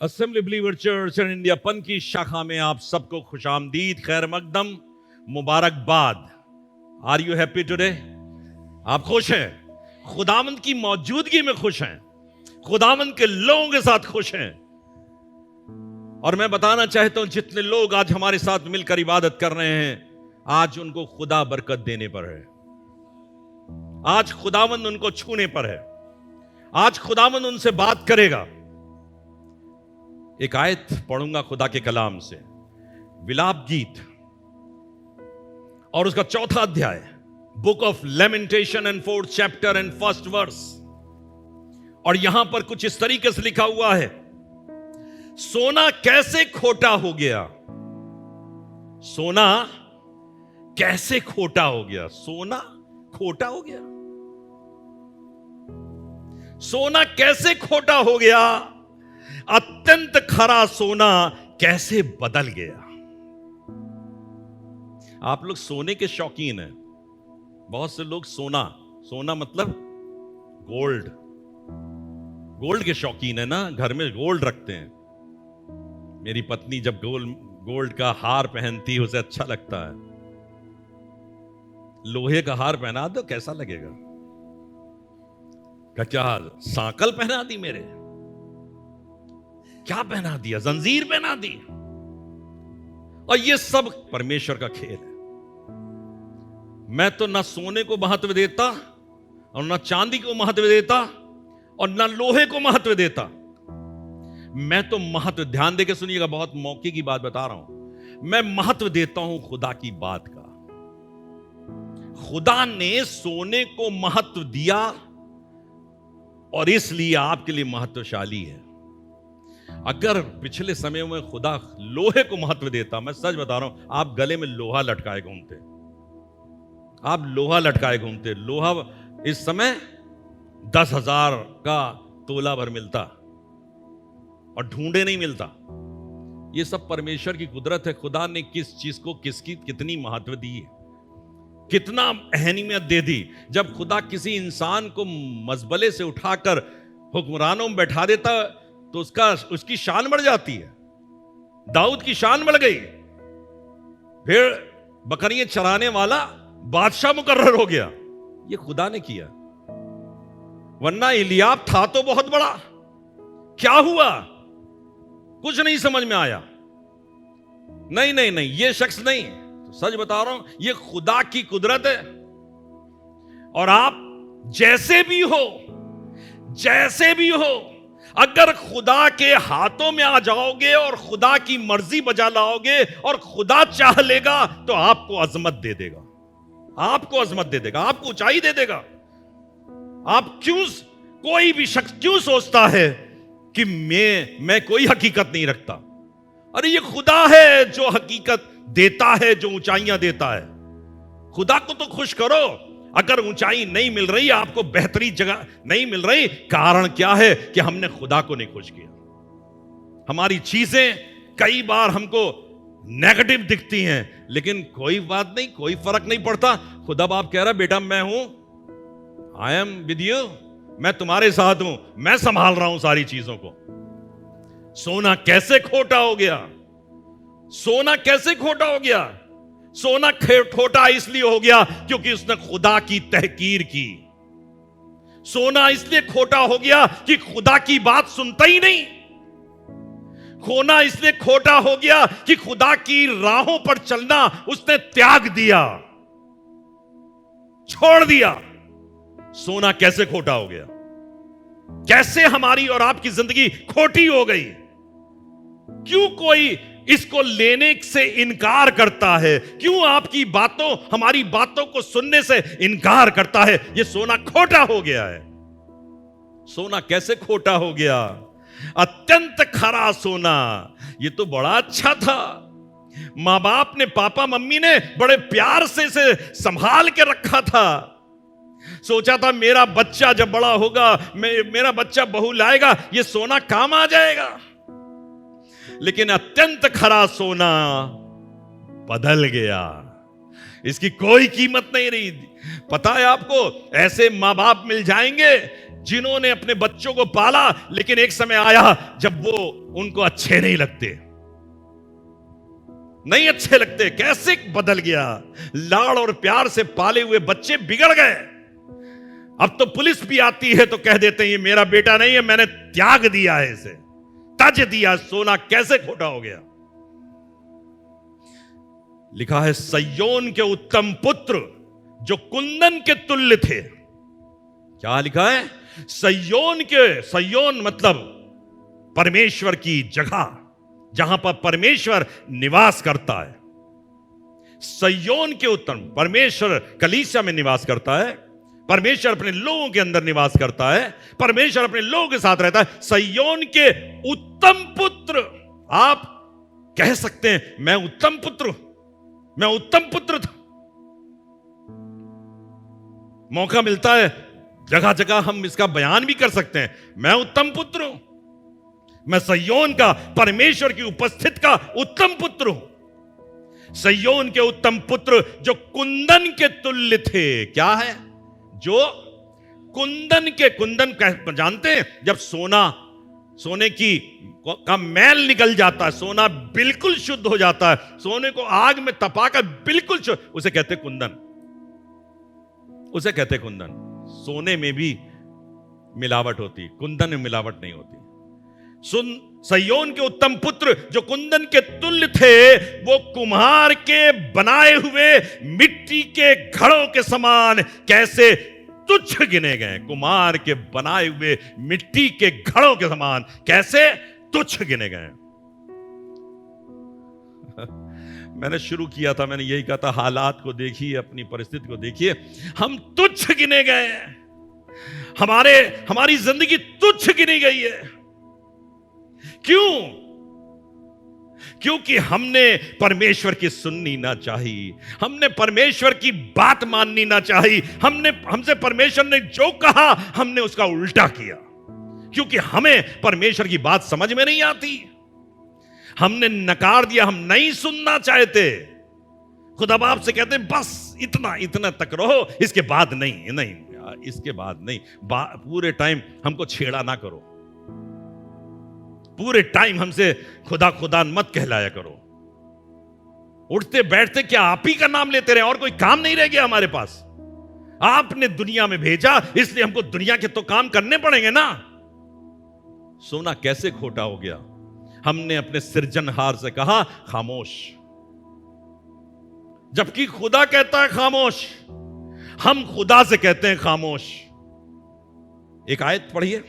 Assembly believer church and India पन की शाखा में आप सबको खुशामदीद, खैर मकदम, मुबारकबाद। Are you happy today? आप खुश हैं? खुदावंद की मौजूदगी में खुश हैं? खुदावंद के लोगों के साथ खुश हैं? और मैं बताना चाहता हूं, जितने लोग आज हमारे साथ मिलकर इबादत कर रहे हैं, आज उनको खुदा बरकत देने पर है। आज खुदावंद उनको छूने पर है। आज खुदावंद उनसे बात करेगा। एक आयत पढ़ूंगा खुदा के कलाम से, विलाप गीत और उसका 4था अध्याय, book of lamentation and 4th chapter and 1st verse. और यहां पर कुछ इस तरीके से लिखा हुआ है, सोना कैसे खोटा हो गया। सोना कैसे खोटा हो गया। सोना खोटा हो गया। सोना कैसे खोटा हो गया। अत्यंत खरा सोना कैसे बदल गया। आप लोग सोने के शौकीन हैं। बहुत से लोग सोना मतलब गोल्ड, गोल्ड के शौकीन है ना, घर में गोल्ड रखते हैं। मेरी पत्नी जब गोल्ड का हार पहनती है उसे अच्छा लगता है। लोहे का हार पहना दो कैसा लगेगा? क्या सांकल पहना दी मेरे? क्या पहना दिया? जंजीर पहना दी। और ये सब परमेश्वर का खेल है। मैं तो ना सोने को महत्व देता और ना चांदी को महत्व देता और ना लोहे को महत्व देता। मैं तो महत्व, ध्यान देके सुनिएगा, बहुत मौके की बात बता रहा हूं, मैं महत्व देता हूं खुदा की बात का। खुदा ने सोने को महत्व दिया और इसलिए आपके लिए महत्वशाली है। अगर पिछले समय में खुदा लोहे को महत्व देता, मैं सच बता रहा हूं, आप गले में लोहा लटकाए घूमते। आप लोहा लटकाए घूमते। लोहा इस समय 10,000 का तोला भर मिलता और ढूंढे नहीं मिलता। ये सब परमेश्वर की कुदरत है। खुदा ने किस चीज को किसकी कितनी महत्व दी है, कितना अहमियत दे दी। जब खुदा किसी इंसान को मजबले से उठाकर हुक्मरानों में बैठा देता तो उसकी शान बढ़ जाती है। दाऊद की शान बढ़ गई। फिर बकरियां चराने वाला बादशाह मुकर्रर हो गया। ये खुदा ने किया। वरना इलियाब था तो बहुत बड़ा, क्या हुआ? कुछ नहीं समझ में आया। नहीं नहीं नहीं, ये शख्स नहीं। तो सच बता रहा हूं, ये खुदा की कुदरत है। और आप जैसे भी हो, अगर खुदा के हाथों में आ जाओगे और खुदा की मर्जी बजा लाओगे और खुदा चाह लेगा तो आपको अजमत दे देगा। आपको अजमत दे देगा, आपको ऊंचाई दे देगा। आप कोई भी शख्स क्यों सोचता है कि मैं कोई हकीकत नहीं रखता? अरे ये खुदा है जो हकीकत देता है, जो ऊंचाइयां देता है। खुदा को तो खुश करो। अगर ऊंचाई नहीं मिल रही, आपको बेहतरीन जगह नहीं मिल रही, कारण क्या है? कि हमने खुदा को नहीं खुश किया। हमारी चीजें कई बार हमको नेगेटिव दिखती हैं, लेकिन कोई बात नहीं, कोई फर्क नहीं पड़ता। खुदा बाप कह रहा, बेटा मैं हूं, आई एम विद यू, मैं तुम्हारे साथ हूं, मैं संभाल रहा हूं सारी चीजों को। सोना कैसे खोटा हो गया। सोना कैसे खोटा हो गया। सोना खोटा इसलिए हो गया क्योंकि उसने खुदा की तहकीर की। सोना इसलिए खोटा हो गया कि खुदा की बात सुनता ही नहीं। सोना इसलिए खोटा हो गया कि खुदा की राहों पर चलना उसने त्याग दिया, छोड़ दिया। सोना कैसे खोटा हो गया? कैसे हमारी और आपकी जिंदगी खोटी हो गई? क्यों कोई इसको लेने से इनकार करता है? क्यों आपकी बातों, हमारी बातों को सुनने से इनकार करता है? यह सोना खोटा हो गया है। सोना कैसे खोटा हो गया? अत्यंत खरा सोना। यह तो बड़ा अच्छा था। मां बाप ने, पापा मम्मी ने बड़े प्यार से इसे संभाल के रखा था। सोचा था मेरा बच्चा जब बड़ा होगा, मेरा बच्चा बहू लाएगा, यह सोना काम आ जाएगा। लेकिन अत्यंत खरा सोना बदल गया। इसकी कोई कीमत नहीं रही। पता है आपको, ऐसे मां बाप मिल जाएंगे जिन्होंने अपने बच्चों को पाला, लेकिन एक समय आया जब वो उनको अच्छे नहीं लगते, नहीं अच्छे लगते। कैसे बदल गया, लाड़ और प्यार से पाले हुए बच्चे बिगड़ गए। अब तो पुलिस भी आती है तो कह देते हैं ये मेरा बेटा नहीं है, मैंने त्याग दिया है, इसे तज दिया। सोना कैसे खोटा हो गया। लिखा है सयोन के उत्तम पुत्र जो कुंदन के तुल्य थे। क्या लिखा है? सयोन मतलब परमेश्वर की जगह, जहां पर परमेश्वर निवास करता है। सयोन के उत्तम, परमेश्वर कलीसिया में निवास करता है, परमेश्वर अपने लोगों के अंदर निवास करता है, परमेश्वर अपने लोगों के साथ रहता है। सयोन के उत्तम पुत्र। आप कह सकते हैं मैं उत्तम पुत्र, मैं उत्तम पुत्र था। मौका मिलता है जगह जगह हम इसका बयान भी कर सकते हैं, मैं उत्तम पुत्र हूं, मैं सयोन का, परमेश्वर की उपस्थिति का उत्तम पुत्र हूं। सयोन के उत्तम पुत्र जो कुंदन के तुल्य थे। क्या है? जो कुंदन जानते हैं, जब सोने की का मैल निकल जाता है, सोना बिल्कुल शुद्ध हो जाता है, सोने को आग में तपाकर बिल्कुल शुद्ध, उसे कहते कुंदन, उसे कहते कुंदन। सोने में भी मिलावट होती, कुंदन में मिलावट नहीं होती। सयोन के उत्तम पुत्र जो कुंदन के तुल्य थे, वो कुम्हार के बनाए हुए मिट्टी के घड़ों के समान कैसे तुच्छ गिने गए। कुम्हार के बनाए हुए मिट्टी के घड़ों के समान कैसे तुच्छ गिने गए। मैंने शुरू किया था, मैंने यही कहा था, हालात को देखिए, अपनी परिस्थिति को देखिए, हम तुच्छ गिने गए हैं। हमारी जिंदगी तुच्छ गिनी गई है। क्यों? क्योंकि हमने परमेश्वर की सुननी ना चाहिए, हमने परमेश्वर की बात माननी ना चाहिए, हमसे परमेश्वर ने जो कहा हमने उसका उल्टा किया, क्योंकि हमें परमेश्वर की बात समझ में नहीं आती। हमने नकार दिया, हम नहीं सुनना चाहते। खुदा बाप से कहते बस इतना तक रहो, इसके बाद नहीं यार, इसके बाद नहीं। पूरे टाइम हमको छेड़ा ना करो, पूरे टाइम हमसे खुदा मत कहलाया करो। उठते बैठते क्या आप ही का नाम लेते रहे, और कोई काम नहीं रह गया हमारे पास। आपने दुनिया में भेजा, इसलिए हमको दुनिया के तो काम करने पड़ेंगे ना। सोना कैसे खोटा हो गया। हमने अपने सृजनहार से कहा खामोश, जबकि खुदा कहता है खामोश। हम खुदा से कहते हैं खामोश। एक आयत पढ़िए,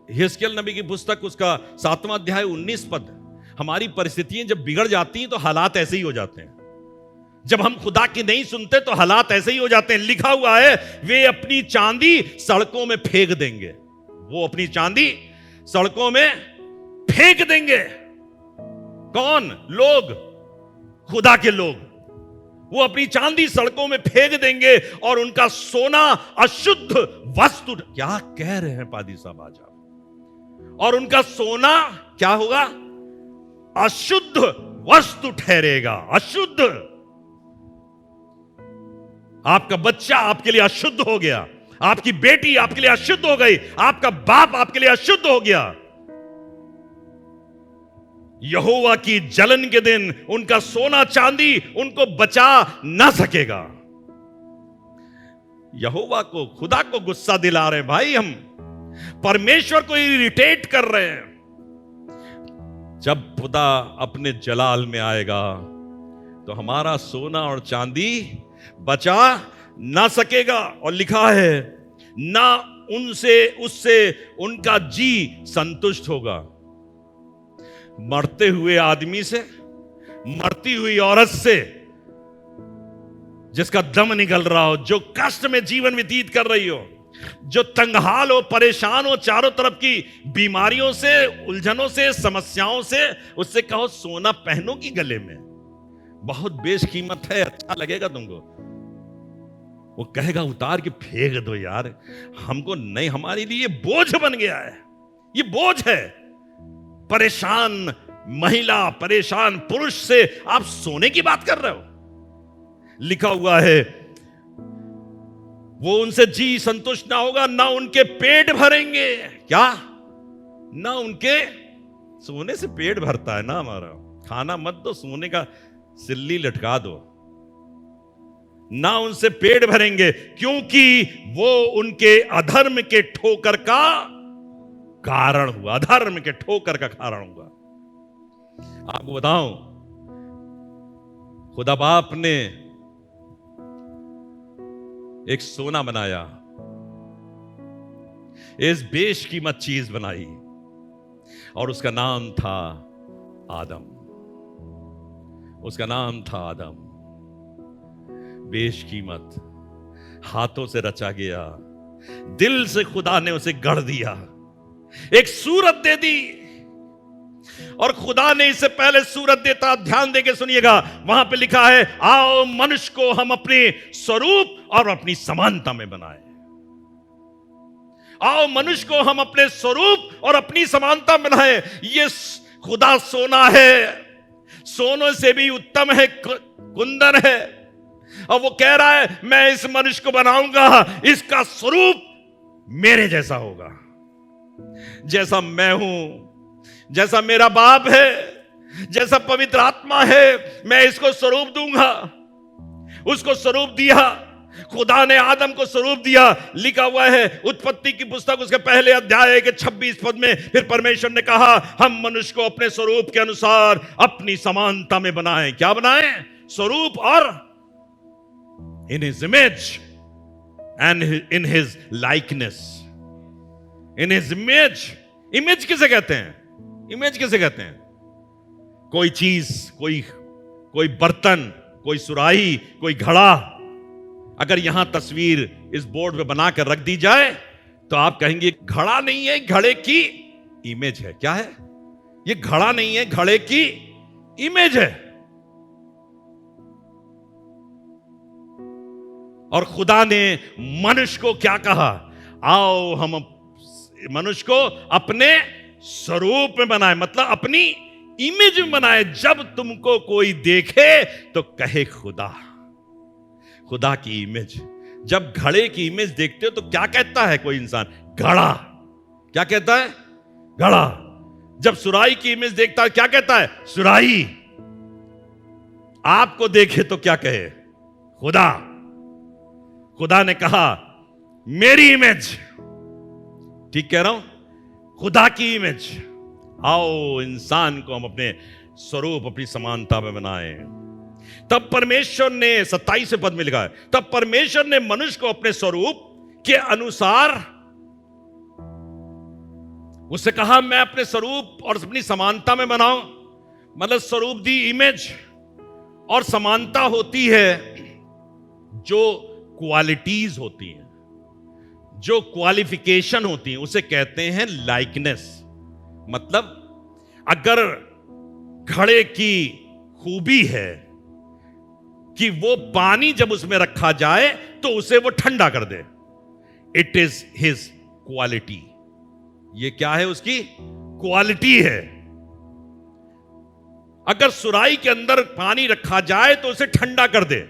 यहेजकेल नबी की पुस्तक, उसका 7वां अध्याय 19 पद। हमारी परिस्थितियां जब बिगड़ जाती हैं तो हालात ऐसे ही हो जाते हैं। जब हम खुदा की नहीं सुनते तो हालात ऐसे ही हो जाते हैं। लिखा हुआ है वे अपनी चांदी सड़कों में फेंक देंगे, वो अपनी चांदी सड़कों में फेंक देंगे। कौन लोग? खुदा के लोग। वो अपनी चांदी सड़कों में फेंक देंगे और उनका सोना अशुद्ध वस्तु। क्या कह रहे हैं पादी साहब आज आप? और उनका सोना क्या होगा? अशुद्ध वस्तु ठहरेगा। अशुद्ध। आपका बच्चा आपके लिए अशुद्ध हो गया, आपकी बेटी आपके लिए अशुद्ध हो गई, आपका बाप आपके लिए अशुद्ध हो गया। यहोवा की जलन के दिन उनका सोना चांदी उनको बचा ना सकेगा। यहोवा को, खुदा को गुस्सा दिला रहे हैं भाई, हम परमेश्वर को इरिटेट कर रहे हैं। जब खुदा अपने जलाल में आएगा तो हमारा सोना और चांदी बचा ना सकेगा। और लिखा है ना उससे उनका जी संतुष्ट होगा। मरते हुए आदमी से, मरती हुई औरत से, जिसका दम निकल रहा हो, जो कष्ट में जीवन व्यतीत कर रही हो, जो तंगहाल हो, परेशान हो, चारों तरफ की बीमारियों से, उलझनों से, समस्याओं से, उससे कहो सोना पहनोगी गले में, बहुत बेशकीमत है, अच्छा लगेगा तुमको। वो कहेगा उतार के फेंक दो यार, हमको नहीं, हमारे लिए बोझ बन गया है, ये बोझ है। परेशान महिला, परेशान पुरुष से आप सोने की बात कर रहे हो। लिखा हुआ है वो उनसे जी संतुष्ट ना होगा, ना उनके पेट भरेंगे। क्या? ना उनके, सोने से पेट भरता है ना हमारा, खाना मत दो, सोने का सिल्ली लटका दो, ना उनसे पेट भरेंगे, क्योंकि वो उनके अधर्म के ठोकर का कारण हुआ, अधर्म के ठोकर का कारण हुआ। आपको बताऊं, खुदा बाप ने एक सोना बनाया, इस बेशकीमत चीज बनाई, और उसका नाम था आदम। उसका नाम था आदम। बेशकीमत, हाथों से रचा गया, दिल से खुदा ने उसे गढ़ दिया, एक सूरत दे दी। और खुदा ने इससे पहले सूरत देता, ध्यान देके सुनिएगा, वहां पे लिखा है, आओ मनुष्य को हम अपने स्वरूप और अपनी समानता में बनाए। आओ मनुष्य को हम अपने स्वरूप और अपनी समानता में बनाए। ये खुदा सोना है, सोनों से भी उत्तम है, कुंदन है, और वो कह रहा है मैं इस मनुष्य को बनाऊंगा, इसका स्वरूप मेरे जैसा होगा, जैसा मैं हूं, जैसा मेरा बाप है, जैसा पवित्र आत्मा है, मैं इसको स्वरूप दूंगा। उसको स्वरूप दिया, खुदा ने आदम को स्वरूप दिया। लिखा हुआ है उत्पत्ति की पुस्तक उसके पहले अध्याय के 26 पद में, फिर परमेश्वर ने कहा हम मनुष्य को अपने स्वरूप के अनुसार अपनी समानता में बनाएं। क्या बनाएं? स्वरूप और in his image and in his likeness. In his image. Image किसे कहते हैं? इमेज किसे कहते हैं? कोई चीज, कोई बर्तन, कोई सुराही, कोई घड़ा, अगर यहां तस्वीर इस बोर्ड पे बनाकर रख दी जाए तो आप कहेंगे घड़ा नहीं है, घड़े की इमेज है। क्या है? ये घड़ा नहीं है, घड़े की इमेज है। और खुदा ने मनुष्य को क्या कहा? आओ हम मनुष्य को अपने स्वरूप में बनाए, मतलब अपनी इमेज में बनाए। जब तुमको कोई देखे तो कहे खुदा, खुदा की इमेज। जब घड़े की इमेज देखते हो तो क्या कहता है कोई इंसान? घड़ा। क्या कहता है? घड़ा। जब सुराही की इमेज देखता है क्या कहता है? सुराही। आपको देखे तो क्या कहे? खुदा। खुदा ने कहा मेरी इमेज, ठीक कह रहा हूं, खुदा की इमेज। आओ इंसान को हम अपने स्वरूप, अपनी समानता में बनाएं। तब परमेश्वर ने, 27 पद में लिखा है, तब परमेश्वर ने मनुष्य को अपने स्वरूप के अनुसार, उससे कहा मैं अपने स्वरूप और अपनी समानता में बनाऊं। मतलब स्वरूप दी इमेज, और समानता होती है जो क्वालिटीज होती हैं, जो क्वालिफिकेशन होती हैं, उसे कहते हैं लाइकनेस। मतलब अगर घड़े की खूबी है कि वो पानी जब उसमें रखा जाए तो उसे वो ठंडा कर दे, इट इज हिज क्वालिटी। ये क्या है? उसकी क्वालिटी है। अगर सुराही के अंदर पानी रखा जाए तो उसे ठंडा कर दे।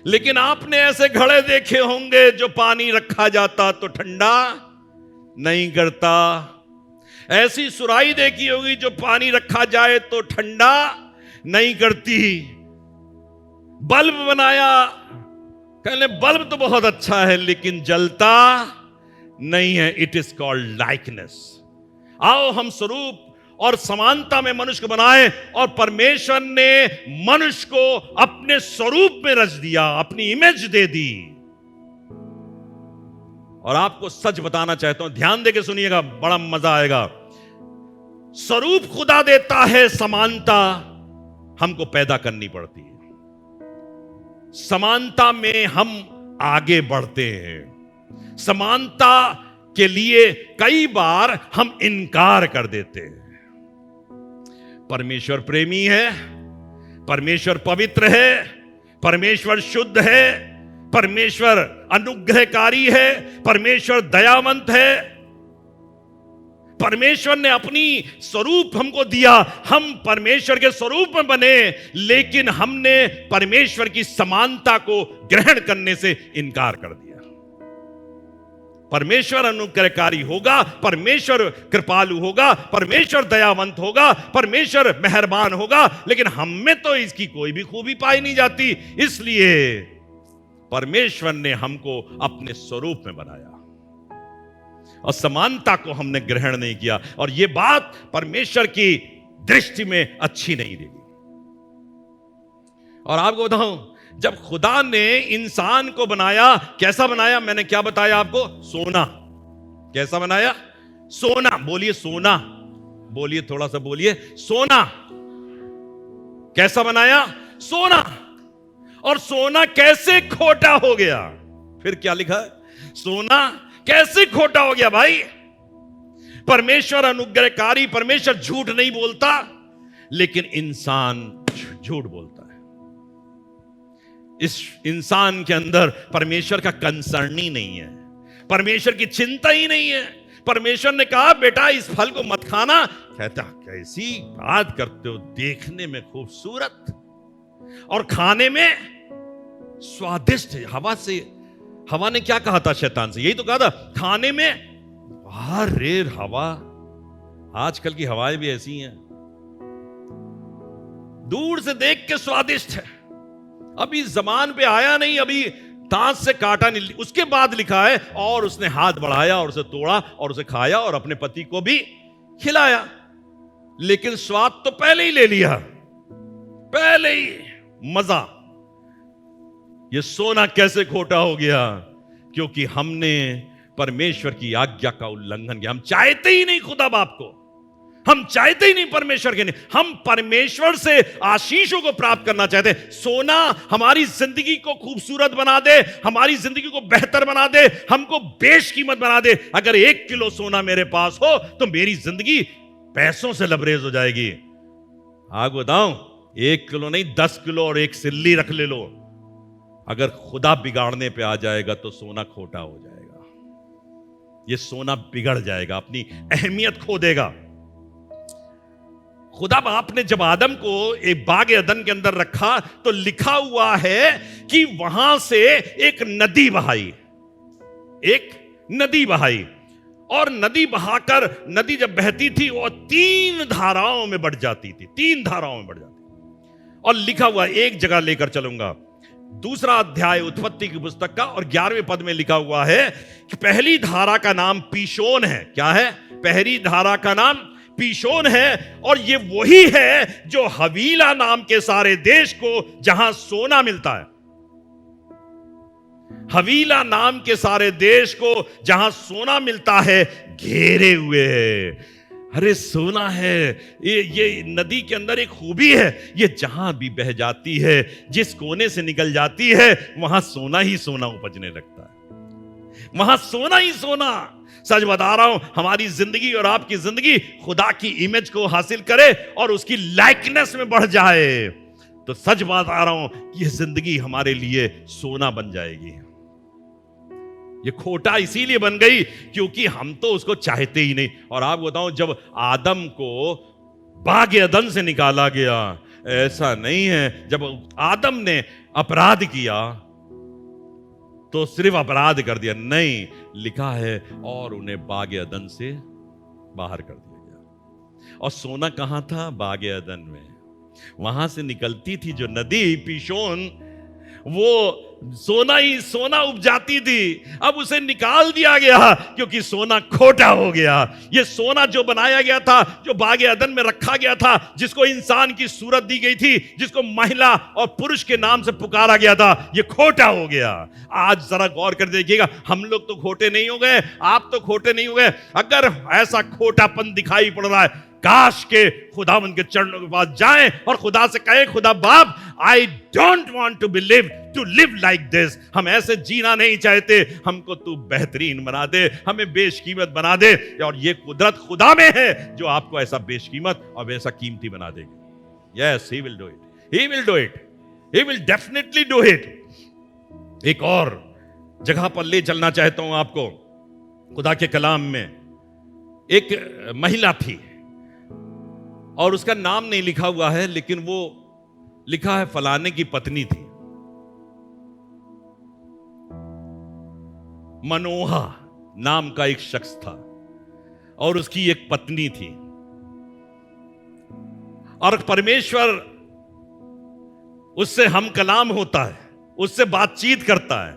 लेकिन आपने ऐसे घड़े देखे होंगे जो पानी रखा जाता तो ठंडा नहीं करता। ऐसी सुराही देखी होगी जो पानी रखा जाए तो ठंडा नहीं करती। बल्ब बनाया, कहने बल्ब तो बहुत अच्छा है लेकिन जलता नहीं है। It is called likeness. आओ हम स्वरूप और समानता में मनुष्य को बनाए, और परमेश्वर ने मनुष्य को अपने स्वरूप में रच दिया, अपनी इमेज दे दी। और आपको सच बताना चाहता हूं, ध्यान देके सुनिएगा, बड़ा मजा आएगा। स्वरूप खुदा देता है, समानता हमको पैदा करनी पड़ती है। समानता में हम आगे बढ़ते हैं, समानता के लिए कई बार हम इनकार कर देते हैं। परमेश्वर प्रेमी है, परमेश्वर पवित्र है, परमेश्वर शुद्ध है, परमेश्वर अनुग्रहकारी है, परमेश्वर दयावंत है। परमेश्वर ने अपनी स्वरूप हमको दिया, हम परमेश्वर के स्वरूप में बने, लेकिन हमने परमेश्वर की समानता को ग्रहण करने से इनकार कर दिया। परमेश्वर अनुग्रहकारी होगा, परमेश्वर कृपालु होगा, परमेश्वर दयावंत होगा, परमेश्वर मेहरबान होगा, लेकिन हम में तो इसकी कोई भी खूबी पाई नहीं जाती। इसलिए परमेश्वर ने हमको अपने स्वरूप में बनाया और समानता को हमने ग्रहण नहीं किया, और यह बात परमेश्वर की दृष्टि में अच्छी नहीं लगी। और आपको बताऊं, जब खुदा ने इंसान को बनाया, कैसा बनाया? मैंने क्या बताया आपको? सोना। कैसा बनाया? सोना। बोलिए सोना, बोलिए, थोड़ा सा बोलिए, सोना। कैसा बनाया? सोना। और सोना कैसे खोटा हो गया? फिर क्या लिखा है? सोना कैसे खोटा हो गया भाई? परमेश्वर अनुग्रहकारी, परमेश्वर झूठ नहीं बोलता, लेकिन इंसान झूठ बोलता है। इस इंसान के अंदर परमेश्वर का कंसर्न ही नहीं है, परमेश्वर की चिंता ही नहीं है। परमेश्वर ने कहा बेटा इस फल को मत खाना, कहता कैसी बात करते हो, देखने में खूबसूरत और खाने में स्वादिष्ट। हवा ने क्या कहा था शैतान से? यही तो कहा था, खाने में अरे हवा, आजकल की हवाएं भी ऐसी हैं, दूर से देख के स्वादिष्ट है, अभी जबान पे आया नहीं, अभी दांत से काटा नहीं। उसके बाद लिखा है और उसने हाथ बढ़ाया और उसे तोड़ा और उसे खाया और अपने पति को भी खिलाया। लेकिन स्वाद तो पहले ही ले लिया, पहले ही मजा। ये सोना कैसे खोटा हो गया? क्योंकि हमने परमेश्वर की आज्ञा का उल्लंघन किया। हम चाहते ही नहीं खुदा बाप को, हम चाहते ही नहीं परमेश्वर के, नहीं, हम परमेश्वर से आशीषों को प्राप्त करना चाहते हैं। सोना हमारी जिंदगी को खूबसूरत बना दे, हमारी जिंदगी को बेहतर बना दे, हमको बेशकीमत बना दे। अगर 1 किलो सोना मेरे पास हो तो मेरी जिंदगी पैसों से लबरेज हो जाएगी। आग बताऊं, 1 किलो नहीं 10 किलो और 1 सिल्ली रख ले लो, अगर खुदा बिगाड़ने पे आ जाएगा तो सोना खोटा हो जाएगा। ये सोना बिगड़ जाएगा, अपनी अहमियत खो देगा। खुदा बाप ने जब आदम को एक बाग अदन के अंदर रखा तो लिखा हुआ है कि वहां से एक नदी बहाई, एक नदी बहाई, और नदी बहाकर, नदी जब बहती थी वो 3 धाराओं में बढ़ जाती थी, 3 धाराओं में बढ़ जाती। और लिखा हुआ, एक जगह लेकर चलूंगा, 2 अध्याय उत्पत्ति की पुस्तक का और 11वें पद में लिखा हुआ है कि पहली धारा का नाम पीशोन है। क्या है? पहली धारा का नाम पीशोन है, और ये वही है जो हवीला नाम के सारे देश को, जहां सोना मिलता है, हवीला नाम के सारे देश को जहां सोना मिलता है, घेरे हुए है। अरे सोना है, ये नदी के अंदर एक खूबी है, ये जहां भी बह जाती है, जिस कोने से निकल जाती है, वहां सोना ही सोना उपजने लगता है, वहां सोना ही सोना। सच बता रहा हूं, हमारी जिंदगी और आपकी जिंदगी खुदा की इमेज को हासिल करे और उसकी लाइकनेस में बढ़ जाए, तो सच बता रहा हूं, यह जिंदगी हमारे लिए सोना बन जाएगी। ये खोटा इसीलिए बन गई क्योंकि हम तो उसको चाहते ही नहीं। और आप बताऊं, जब आदम को बाग अदन से निकाला गया, ऐसा नहीं है जब आदम ने अपराध किया तो सिर्फ अपराध कर दिया, नहीं, लिखा है और उन्हें बाग अदन से बाहर कर दिया गया। और सोना कहां था? बाग अदन में। वहां से निकलती थी जो नदी पीशोन, वो सोना ही सोना उपजाती थी, अब उसे निकाल दिया गया क्योंकि सोना खोटा हो गया। ये सोना जो बनाया गया था, जो बाग अदन में रखा गया था, जिसको इंसान की सूरत दी गई थी, जिसको महिला और पुरुष के नाम से पुकारा गया था, ये खोटा हो गया। आज जरा गौर कर देखिएगा, हम लोग तो खोटे नहीं हो गए, आप तो खोटे नहीं हो गए। अगर ऐसा खोटापन दिखाई पड़ रहा है, काश के खुदा उनके चरणों के पास जाएं और खुदा से कहे, खुदा बाप, I don't want to believe to live like this. हम ऐसे जीना नहीं चाहते, हमको तू बेहतरीन बना दे, हमें बेशकीमत बना दे। और ये कुदरत खुदा में है जो आपको ऐसा बेशकीमत और ऐसा कीमती बना देगी। Yes, he will do it, he will do it, he will definitely do it. एक और जगह पर ले चलना चाहता हूं आपको। खुदा के कलाम में एक महिला थी और उसका नाम नहीं लिखा हुआ है, लेकिन वो लिखा है फलाने की पत्नी थी, मनोहा नाम का एक शख्स था और उसकी एक पत्नी थी, और परमेश्वर उससे हम कलाम होता है, उससे बातचीत करता है,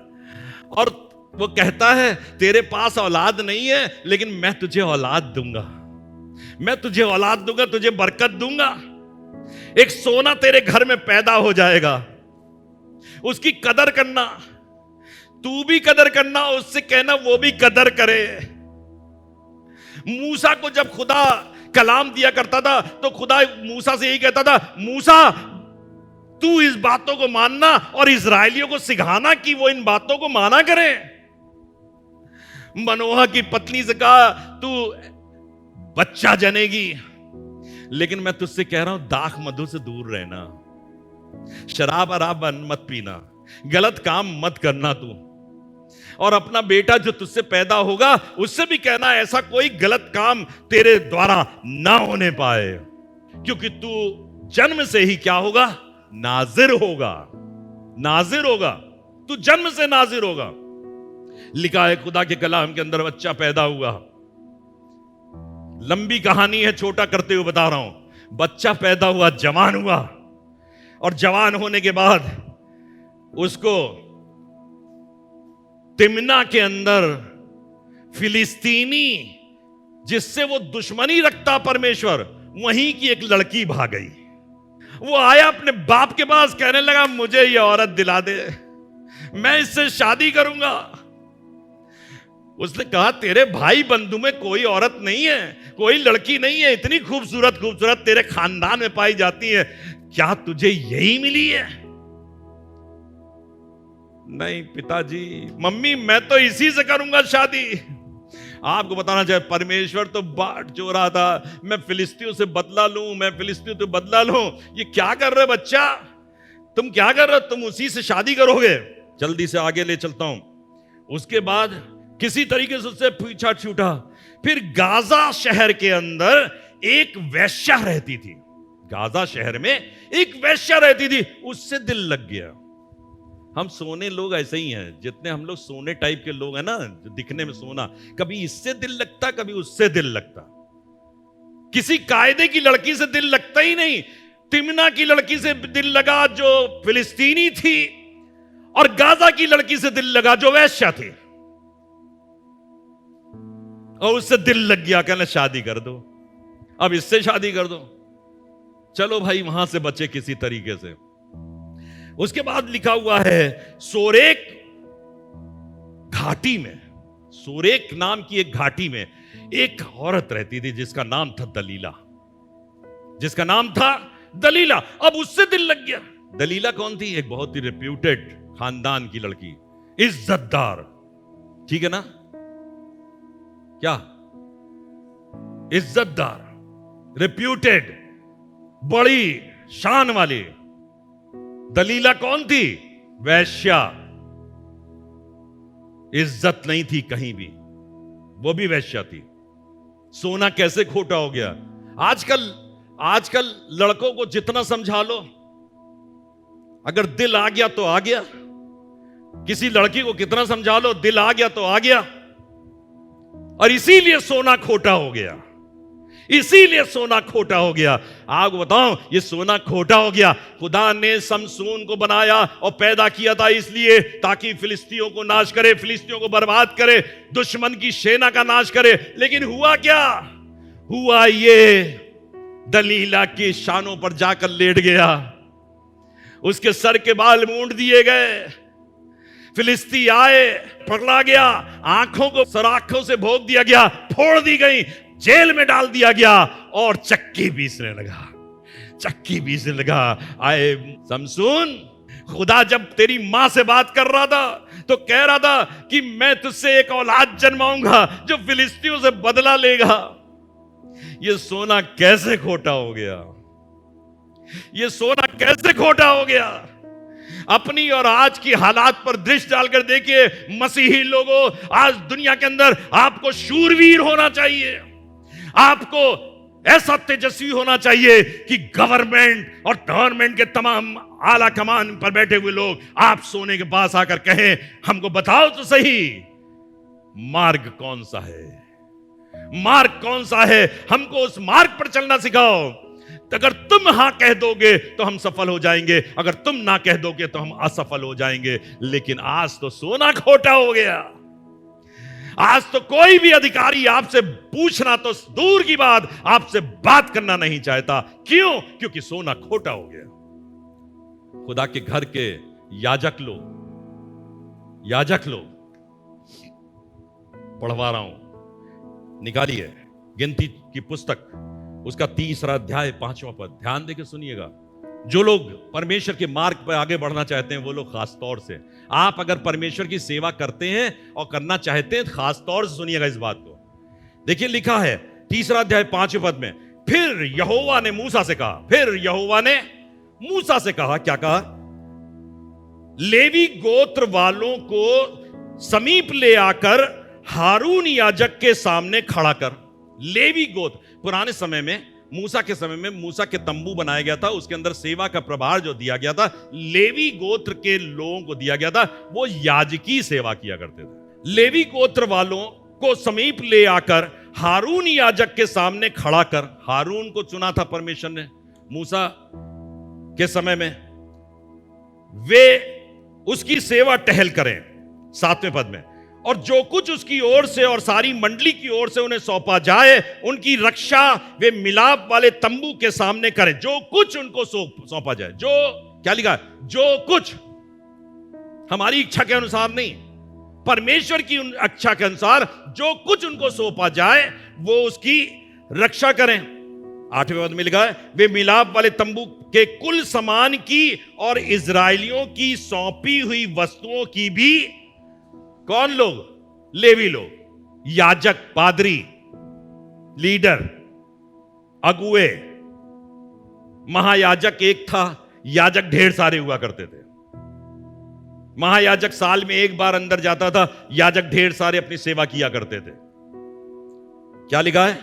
और वो कहता है तेरे पास औलाद नहीं है लेकिन मैं तुझे औलाद दूंगा, मैं तुझे औलाद दूंगा, तुझे बरकत दूंगा। एक सोना तेरे घर में पैदा हो जाएगा, उसकी कदर करना, तू भी कदर करना, उससे कहना वो भी कदर करे। मूसा को जब खुदा कलाम दिया करता था तो खुदा मूसा से यही कहता था, मूसा तू इस बातों को मानना और इजरायलियों को सिखाना कि वो इन बातों को माना करें। मनोहा की पत्नी से कहा तू बच्चा जनेगी, लेकिन मैं तुझसे कह रहा हूं दाख मधु से दूर रहना, शराब अराब मत पीना, गलत काम मत करना तू, और अपना बेटा जो तुझसे पैदा होगा उससे भी कहना ऐसा कोई गलत काम तेरे द्वारा ना होने पाए, क्योंकि तू जन्म से ही क्या होगा, नाजिर होगा, नाजिर होगा, तू जन्म से नाजिर होगा। लिखा है खुदा के कलाम के अंदर, बच्चा पैदा हुआ, लंबी कहानी है, छोटा करते हुए बता रहा हूं। बच्चा पैदा हुआ, जवान हुआ, और जवान होने के बाद उसको तिम्ना के अंदर फिलिस्तीनी जिससे वो दुश्मनी रखता परमेश्वर, वहीं की एक लड़की भाग गई। वो आया अपने बाप के पास, कहने लगा मुझे ये औरत दिला दे, मैं इससे शादी करूंगा। उसने कहा तेरे भाई बंधु में कोई औरत नहीं है, कोई लड़की नहीं है इतनी खूबसूरत खूबसूरत तेरे खानदान में पाई जाती है, क्या तुझे यही मिली है? नहीं पिताजी, मम्मी मैं तो इसी से करूंगा शादी। आपको बताना चाहिए परमेश्वर तो बाट जो रहा था, मैं फिलिस्तीनियों से बदला लूं, मैं फिलिस्तीनियों से बदला लूं। ये क्या कर रहे बच्चा, तुम क्या कर रहे हो, तुम उसी से शादी करोगे? जल्दी से आगे ले चलता हूं। उसके बाद किसी तरीके से उससे पीछा छूटा। फिर गाजा शहर के अंदर एक वेश्या रहती थी, गाजा शहर में एक वेश्या रहती थी, उससे दिल लग गया। हम सोने लोग ऐसे ही हैं, जितने हम लोग सोने टाइप के लोग हैं ना, जो दिखने में सोना, कभी इससे दिल लगता कभी उससे दिल लगता। किसी कायदे की लड़की से दिल लगता ही नहीं। तिम्ना की लड़की से दिल लगा जो फिलिस्तीनी थी, और गाजा की लड़की से दिल लगा जो वेश्या थी, और उससे दिल लग गया, कहने शादी कर दो, अब इससे शादी कर दो, चलो भाई वहां से बचे किसी तरीके से। उसके बाद लिखा हुआ है सोरेक घाटी में, सोरेक नाम की एक घाटी में एक औरत रहती थी जिसका नाम था दलीला, जिसका नाम था दलीला। अब उससे दिल लग गया। दलीला कौन थी? एक बहुत ही रेप्यूटेड खानदान की लड़की, इज्जतदार, ठीक है ना, क्या इज्जतदार, रेप्यूटेड, बड़ी शान वाली। दलीला कौन थी? वैश्या, इज्जत नहीं थी कहीं भी, वो भी वैश्या थी। सोना कैसे खोटा हो गया। आजकल लड़कों को जितना समझा लो, अगर दिल आ गया तो आ गया। किसी लड़की को कितना समझा लो, दिल आ गया तो आ गया, और इसीलिए सोना खोटा हो गया, इसीलिए सोना खोटा हो गया। आपको बताऊं, ये सोना खोटा हो गया। खुदा ने समसून को बनाया और पैदा किया था इसलिए ताकि फिलिस्तियों को नाश करे, फिलिस्तियों को बर्बाद करे, दुश्मन की सेना का नाश करे। लेकिन हुआ क्या? हुआ ये, दलीला की शानों पर जाकर लेट गया, उसके सर के बाल मूंड दिए गए, फिलिस्ती आए, पकड़ा गया, आंखों को सराखों से भोग दिया गया, फोड़ दी गई, जेल में डाल दिया गया, और चक्की पीसने लगा, चक्की पीसने लगा। आए समसून, खुदा जब तेरी मां से बात कर रहा था तो कह रहा था कि मैं तुझसे एक औलाद जन्माऊंगा जो फिलिस्तियों से बदला लेगा। ये सोना कैसे खोटा हो गया, ये सोना कैसे खोटा हो गया। अपनी और आज की हालात पर दृष्टि डालकर देखिए, मसीही लोगों, आज दुनिया के अंदर आपको शूरवीर होना चाहिए, आपको ऐसा तेजस्वी होना चाहिए कि गवर्नमेंट और गवर्नमेंट के तमाम आला कमान पर बैठे हुए लोग आप सोने के पास आकर कहें, हमको बताओ तो सही, मार्ग कौन सा है, मार्ग कौन सा है, हमको उस मार्ग पर चलना सिखाओ। तो अगर तुम हां कह दोगे तो हम सफल हो जाएंगे, अगर तुम ना कह दोगे तो हम असफल हो जाएंगे। लेकिन आज तो सोना खोटा हो गया। आज तो कोई भी अधिकारी आपसे पूछना तो दूर की बात, आपसे बात करना नहीं चाहता। क्यों? क्योंकि सोना खोटा हो गया। खुदा के घर के याजक लोग पढ़वा रहा हूं, निकालिए गिनती की पुस्तक, उसका 3 अध्याय 5वां पद, ध्यान देकर सुनिएगा। जो लोग परमेश्वर के मार्ग पर आगे बढ़ना चाहते हैं वो लोग खास तौर से, आप अगर परमेश्वर की सेवा करते हैं और करना चाहते हैं, खास तौर से सुनिएगा इस बात को। देखिए लिखा है 3 अध्याय 5वें पद में, फिर यहोवा ने मूसा से कहा, क्या कहा? लेवी गोत्र वालों को समीप ले आकर हारून याजक के सामने खड़ा कर। लेवी गोत्र, पुराने समय में मूसा के समय में मूसा के तंबू बनाया गया था, उसके अंदर सेवा का प्रभार जो दिया गया था लेवी गोत्र के लोगों को दिया गया था, वो याजकी सेवा किया करते थे। लेवी गोत्र वालों को समीप ले आकर हारून याजक के सामने खड़ा कर। हारून को चुना था परमेश्वर ने मूसा के समय में, वे उसकी सेवा टहल करें। 7वें पद में, और जो कुछ उसकी ओर से और सारी मंडली की ओर से उन्हें सौंपा जाए, उनकी रक्षा वे मिलाप वाले तंबू के सामने करें। जो कुछ उनको सौंपा जाए, जो क्या लिखा है? जो कुछ, हमारी इच्छा के अनुसार नहीं, परमेश्वर की इच्छा के अनुसार जो कुछ उनको सौंपा जाए वो उसकी रक्षा करें। 8वें पद में लिखा है, वे मिलाप वाले तंबू के कुल सामान की और इजराइलियों की सौंपी हुई वस्तुओं की भी, कौन लोग? लेवी लोग, याजक, पादरी, लीडर, अगुए। महायाजक एक था, याजक ढेर सारे हुआ करते थे। महायाजक साल में एक बार अंदर जाता था, याजक ढेर सारे अपनी सेवा किया करते थे। क्या लिखा है?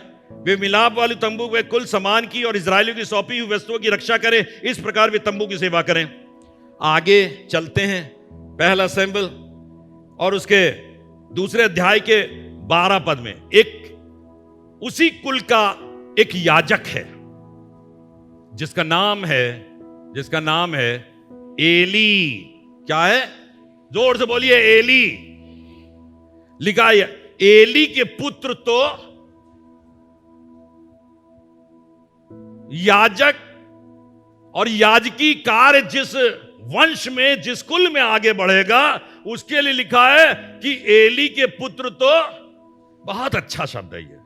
वे मिलाप वाले तंबू में कुल सामान की और इजराइलियों की सौंपी हुई वस्तुओं की रक्षा करें, इस प्रकार वे तंबू की सेवा करें। आगे चलते हैं, पहला सैमुएल और उसके 2 अध्याय के 12 पद में, एक उसी कुल का एक याजक है जिसका नाम है एली। क्या है? जोर से बोलिए, एली। लिखा है एली के पुत्र तो याजक और याजकी कार्य जिस वंश में, जिस कुल में आगे बढ़ेगा, उसके लिए लिखा है कि एली के पुत्र तो, बहुत अच्छा शब्द है ये,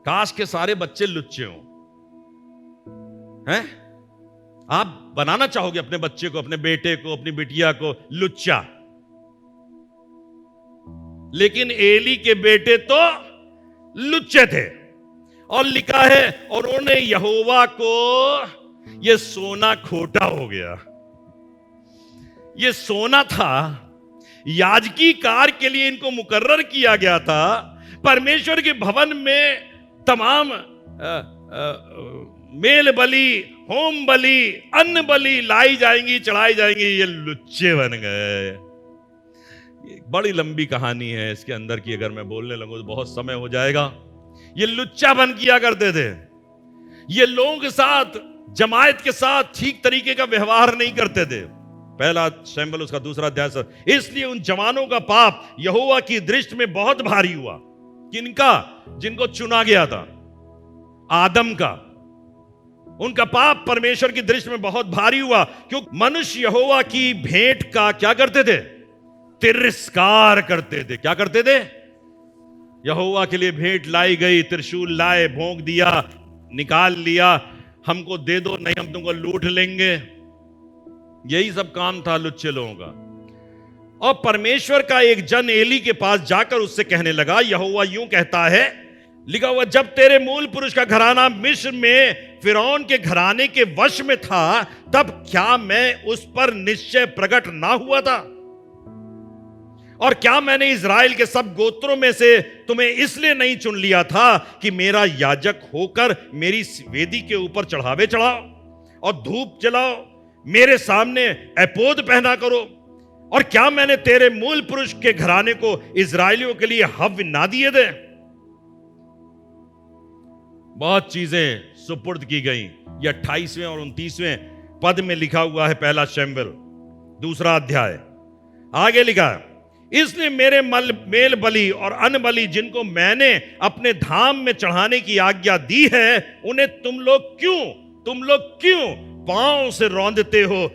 काश के सारे बच्चे लुच्चे हों। हैं? आप बनाना चाहोगे अपने बच्चे को, अपने बेटे को, अपनी बिटिया को लुच्चा, लेकिन एली के बेटे तो लुच्चे थे। और लिखा है, और उन्होंने यहोवा को, यह सोना खोटा हो गया। यह सोना था, याजकी कार्य के लिए इनको मुकर्रर किया गया था। परमेश्वर के भवन में तमाम मेल बलि, होम बलि, अन्न बलि लाई जाएंगी, चढ़ाई जाएंगी। ये लुच्चे बन गए। बड़ी लंबी कहानी है इसके अंदर की, अगर मैं बोलने लगूं तो बहुत समय हो जाएगा। ये लुच्चा बन किया करते थे, ये लोगों के साथ, जमायत के साथ ठीक तरीके का व्यवहार नहीं करते थे। पहला शैम्बल उसका 2 अध्याय से, इसलिए उन जवानों का पाप यहोवा की दृष्टि में बहुत भारी हुआ। किनका? जिनको चुना गया था, आदम का। उनका पाप परमेश्वर की दृष्टि में बहुत भारी हुआ, क्योंकि मनुष्य यहोवा की भेंट का क्या करते थे? तिरस्कार करते थे। क्या करते थे? यहोवा के लिए भेंट लाई गई, त्रिशूल लाए, भोंक दिया, निकाल लिया, हमको दे दो, नहीं हम तुमको लूट लेंगे। यही सब काम था लुच्चे लोगों का। और परमेश्वर का एक जन एली के पास जाकर उससे कहने लगा, यहोवा यूं कहता है, लिखा हुआ, जब तेरे मूल पुरुष का घराना मिस्र में फिरौन के घराने के वश में था, तब क्या मैं उस पर निश्चय प्रकट ना हुआ था? और क्या मैंने इजराइल के सब गोत्रों में से तुम्हें इसलिए नहीं चुन लिया था कि मेरा याजक होकर मेरी वेदी के ऊपर चढ़ावे चढ़ाओ और धूप जलाओ, मेरे सामने एपोद पहना करो? और क्या मैंने तेरे मूल पुरुष के घराने को इजरायलियों के लिए हव्य ना दिए थे? बहुत चीजें सुपुर्द की गई। ये 28वें और 29वें पद में लिखा हुआ है, पहला शमूएल 2 अध्याय। आगे लिखा है, इसलिए मेरे मेल बलि और अन्न बलि जिनको मैंने अपने धाम में चढ़ाने की आज्ञा दी है, उन्हें तुम लोग क्यों पांव से रौंदते हो?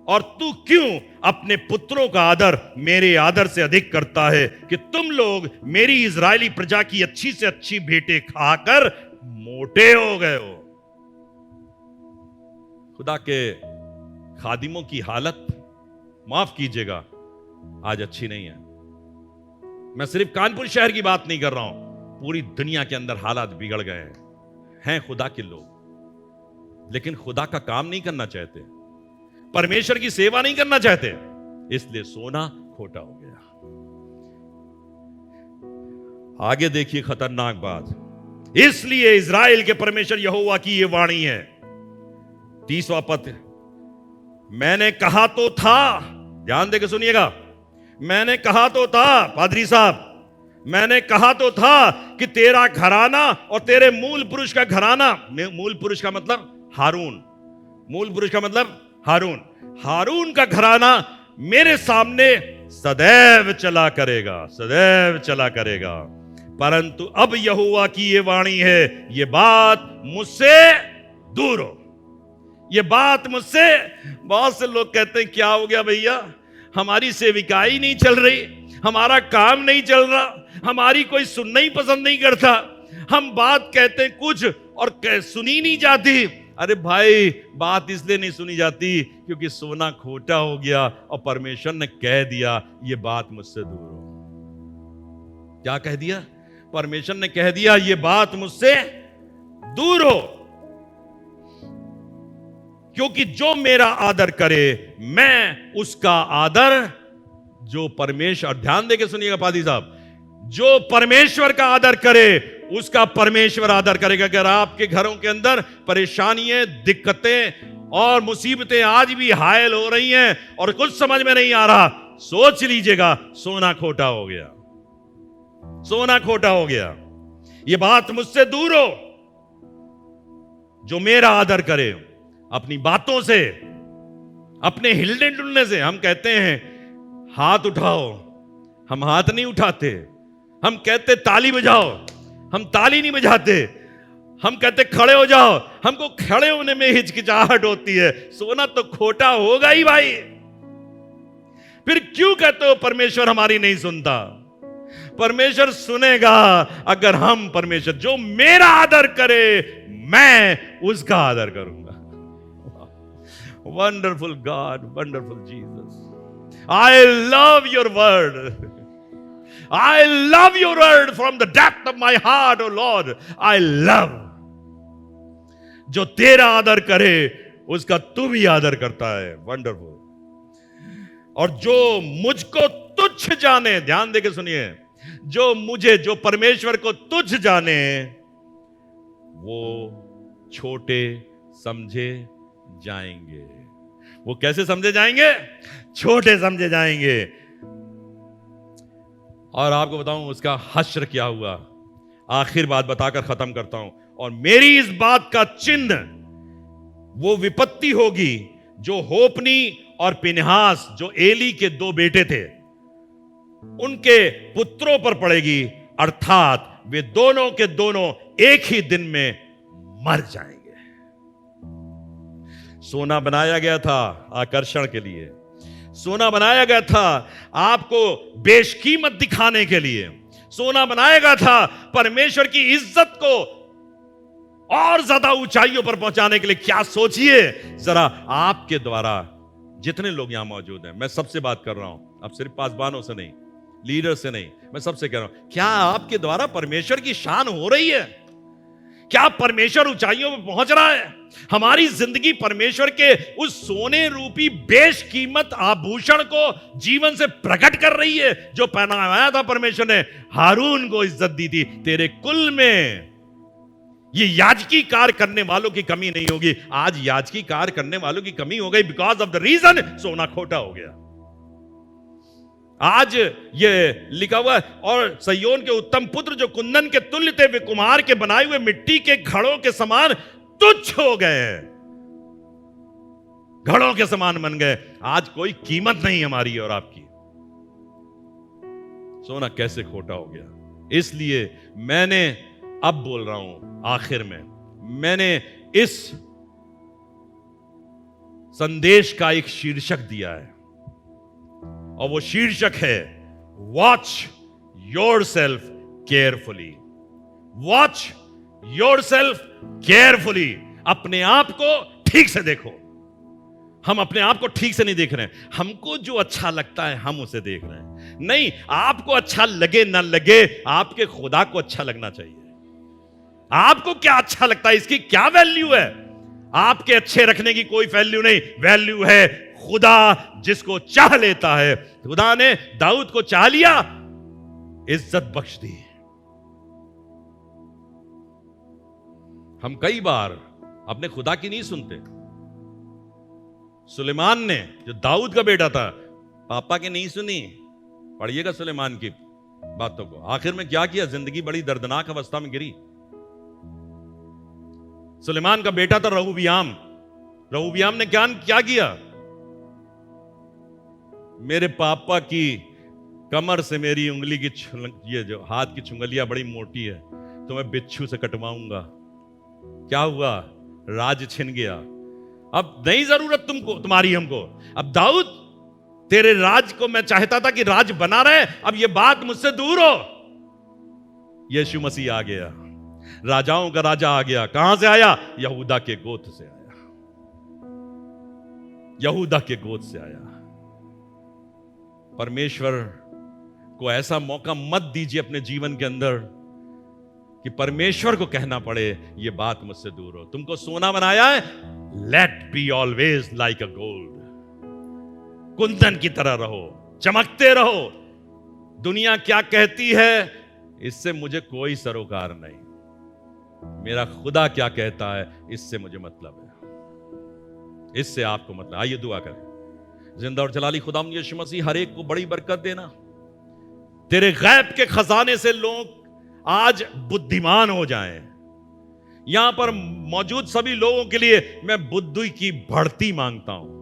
और तू क्यों अपने पुत्रों का आदर मेरे आदर से अधिक करता है कि तुम लोग मेरी इजरायली प्रजा की अच्छी से अच्छी भेंटें खाकर मोटे हो गए हो? खुदा के खादिमों की हालत, माफ कीजिएगा, आज अच्छी नहीं है। मैं सिर्फ कानपुर शहर की बात नहीं कर रहा हूं, पूरी दुनिया के अंदर हालात बिगड़ गए हैं खुदा के लोग लेकिन खुदा का काम नहीं करना चाहते, परमेश्वर की सेवा नहीं करना चाहते, इसलिए सोना खोटा हो गया। आगे देखिए खतरनाक बात, इसलिए इजराइल के परमेश्वर यहोवा की यह वाणी है, 30वां पद, मैंने कहा तो था, ध्यान देकर सुनिएगा, मैंने कहा तो था, पादरी साहब, मैंने कहा तो था कि तेरा घराना और तेरे मूल पुरुष का घराना, मूल पुरुष का मतलब हारून, मूल पुरुष का मतलब हारून का घराना मेरे सामने सदैव चला करेगा। परंतु अब यहोवा की ये वाणी है, ये बात मुझसे दूर हो। ये बात मुझसे, बहुत से लोग कहते हैं क्या हो गया भैया, हमारी सेविकाई नहीं चल रही, हमारा काम नहीं चल रहा, हमारी कोई सुनना ही पसंद नहीं करता, हम बात कहते हैं कुछ और सुनी नहीं जाती। अरे भाई, बात इसलिए नहीं सुनी जाती क्योंकि सोना खोटा हो गया और परमेश्वर ने कह दिया ये बात मुझसे दूर हो। क्या कह दिया? परमेश्वर ने कह दिया ये बात मुझसे दूर हो, क्योंकि जो मेरा आदर करे मैं उसका आदर, जो परमेश्वर, ध्यान देके सुनिएगा पादी साहब, जो परमेश्वर का आदर करे उसका परमेश्वर आदर करेगा। अगर आपके घरों के अंदर परेशानियां, दिक्कतें और मुसीबतें आज भी हायल हो रही हैं और कुछ समझ में नहीं आ रहा, सोच लीजिएगा सोना खोटा हो गया, सोना खोटा हो गया। यह बात मुझसे दूर हो, जो मेरा आदर करे अपनी बातों से, अपने हिलने डुलने से। हम कहते हैं हाथ उठाओ, हम हाथ नहीं उठाते। हम कहते ताली बजाओ, हम ताली नहीं बजाते। हम कहते खड़े हो जाओ, हमको खड़े होने में हिचकिचाहट होती है। सोना तो खोटा होगा ही भाई, फिर क्यों कहते हो परमेश्वर हमारी नहीं सुनता? परमेश्वर सुनेगा अगर हम, परमेश्वर जो मेरा आदर करे मैं उसका आदर करूंगा। Wonderful God, wonderful Jesus, I love your word, I love your word from the depth of my heart, oh Lord. I love. जो तेरा आदर करे उसका तू भी आदर करता है। वंडरफुल। और जो मुझको तुच्छ जाने, ध्यान देके सुनिए, जो मुझे, जो परमेश्वर को तुच्छ जाने, वो छोटे समझे जाएंगे। वो कैसे समझे जाएंगे? छोटे समझे जाएंगे। और आपको बताऊं उसका हश्र क्या हुआ, आखिर बात बताकर खत्म करता हूं। और मेरी इस बात का चिन्ह वो विपत्ति होगी जो होपनी और पिनहास, जो एली के 2 बेटे थे, उनके पुत्रों पर पड़ेगी, अर्थात वे दोनों के दोनों एक ही दिन में मर जाएंगे। सोना बनाया गया था आकर्षण के लिए, सोना बनाया गया था आपको बेशकीमत दिखाने के लिए, सोना बनाया गया था परमेश्वर की इज्जत को और ज्यादा ऊंचाइयों पर पहुंचाने के लिए। क्या सोचिए जरा, आपके द्वारा जितने लोग यहां मौजूद हैं, मैं सबसे बात कर रहा हूं, अब सिर्फ पासबानों से नहीं, लीडर से नहीं, मैं सबसे कह रहा हूं, क्या आपके द्वारा परमेश्वर की शान हो रही है? क्या परमेश्वर ऊंचाइयों पर पहुंच रहा है? हमारी जिंदगी परमेश्वर के उस सोने रूपी बेशकीमत आभूषण को जीवन से प्रकट कर रही है, जो पहनाया था परमेश्वर ने हारून को इज्जत दी थी। तेरे कुल में ये याजकी कार्य करने वालों की कमी नहीं होगी। आज याजकी कार्य करने वालों की कमी हो गई बिकॉज ऑफ द रीजन सोना खोटा हो गया। आज ये लिखा हुआ है, और सयोन के उत्तम पुत्र जो कुंदन के तुल्य थे वे कुम्हार के बनाए हुए मिट्टी के घड़ों के समान तुच्छ हो गए, घड़ों के समान बन गए। आज कोई कीमत नहीं हमारी और आपकी। सोना कैसे खोटा हो गया। इसलिए मैंने अब बोल रहा हूं, आखिर में मैंने इस संदेश का एक शीर्षक दिया है, और वो शीर्षक है watch yourself carefully. Watch yourself carefully. अपने आप को ठीक से देखो। हम अपने आप को ठीक से नहीं देख रहे हैं। हमको जो अच्छा लगता है हम उसे देख रहे हैं। नहीं, आपको अच्छा लगे ना लगे, आपके खुदा को अच्छा लगना चाहिए। आपको क्या अच्छा लगता है, इसकी क्या वैल्यू है? आपके अच्छे रखने की कोई वैल्यू नहीं। वैल्यू है खुदा जिसको चाह लेता है। खुदा ने दाऊद को चाह लिया, इज्जत बख्श दी। हम कई बार अपने खुदा की नहीं सुनते। सुलेमान ने, जो दाऊद का बेटा था, पापा की नहीं सुनी। पढ़िएगा सुलेमान की बातों को। आखिर में क्या किया? जिंदगी बड़ी दर्दनाक अवस्था में गिरी। सुलेमान का बेटा था रहूबियाम। रहूबियाम ने क्या किया? मेरे पापा की कमर से मेरी उंगली की ये जो हाथ की चुंगलियां बड़ी मोटी है, तो मैं बिच्छू से कटवाऊंगा। क्या हुआ? राज छिन गया। अब नहीं जरूरत तुमको, तुम्हारी हमको। अब दाऊद, तेरे राज को मैं चाहता था कि राज बना रहे, अब ये बात मुझसे दूर हो। यीशु मसीह आ गया, राजाओं का राजा आ गया। कहां से आया? यहूदा के गोत्र से आया। यहूदा के गोत्र से आया। परमेश्वर को ऐसा मौका मत दीजिए अपने जीवन के अंदर कि परमेश्वर को कहना पड़े ये बात मुझसे दूर हो। तुमको सोना बनाया है, let be always like a gold. कुंदन की तरह रहो, चमकते रहो। दुनिया क्या कहती है इससे मुझे कोई सरोकार नहीं। मेरा खुदा क्या कहता है इससे मुझे मतलब है, इससे आपको मतलब। आइए दुआ करें। जिंदा और जलाली खुदाम यीशु मसीह हर एक को बड़ी बरकत देना। तेरे गैब के खजाने से लोग आज बुद्धिमान हो जाएं। यहां पर मौजूद सभी लोगों के लिए मैं बुद्धि की बढ़ती मांगता हूं।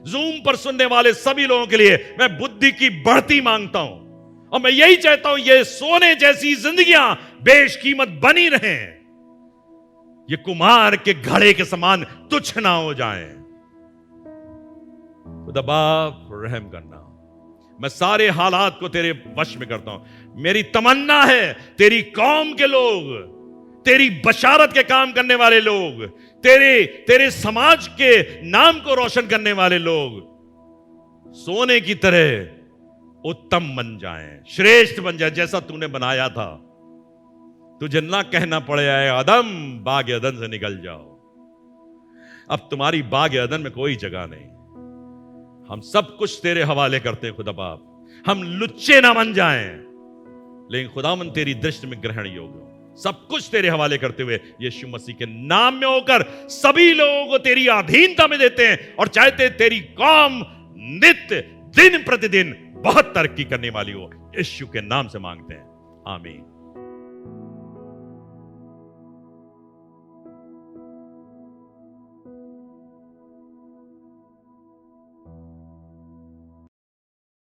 जूम पर सुनने वाले सभी लोगों के लिए मैं बुद्धि की बढ़ती मांगता हूं। और मैं यही चाहता हूं ये सोने जैसी जिंदगियां बेशकीमत बनी रहें, ये कुम्हार के घड़े के समान तुच्छ ना हो जाएं। खुदा बाप रहम करना। मैं सारे हालात को तेरे वश में करता हूं। मेरी तमन्ना है तेरी कौम के लोग, तेरी बशारत के काम करने वाले लोग, तेरे समाज के नाम को रोशन करने वाले लोग सोने की तरह उत्तम बन जाएं, श्रेष्ठ बन जाएं, जैसा तूने बनाया था। तुझे ना कहना पड़े आए आदम बाग अदन से निकल जाओ। अब तुम्हारी बाग अदन में कोई जगह नहीं। हम सब कुछ तेरे हवाले करते हैं खुदा बाप। हम लुच्चे ना बन जाएं, लेकिन खुदावन तेरी दृष्टि में ग्रहण योग्य हो। सब कुछ तेरे हवाले करते हुए यीशु मसीह के नाम में होकर सभी लोगों को तेरी अधीनता में देते हैं और चाहते हैं तेरी कौम नित्य दिन प्रतिदिन बहुत तरक्की करने वाली हो। यीशु के नाम से मांगते हैं, आमीन।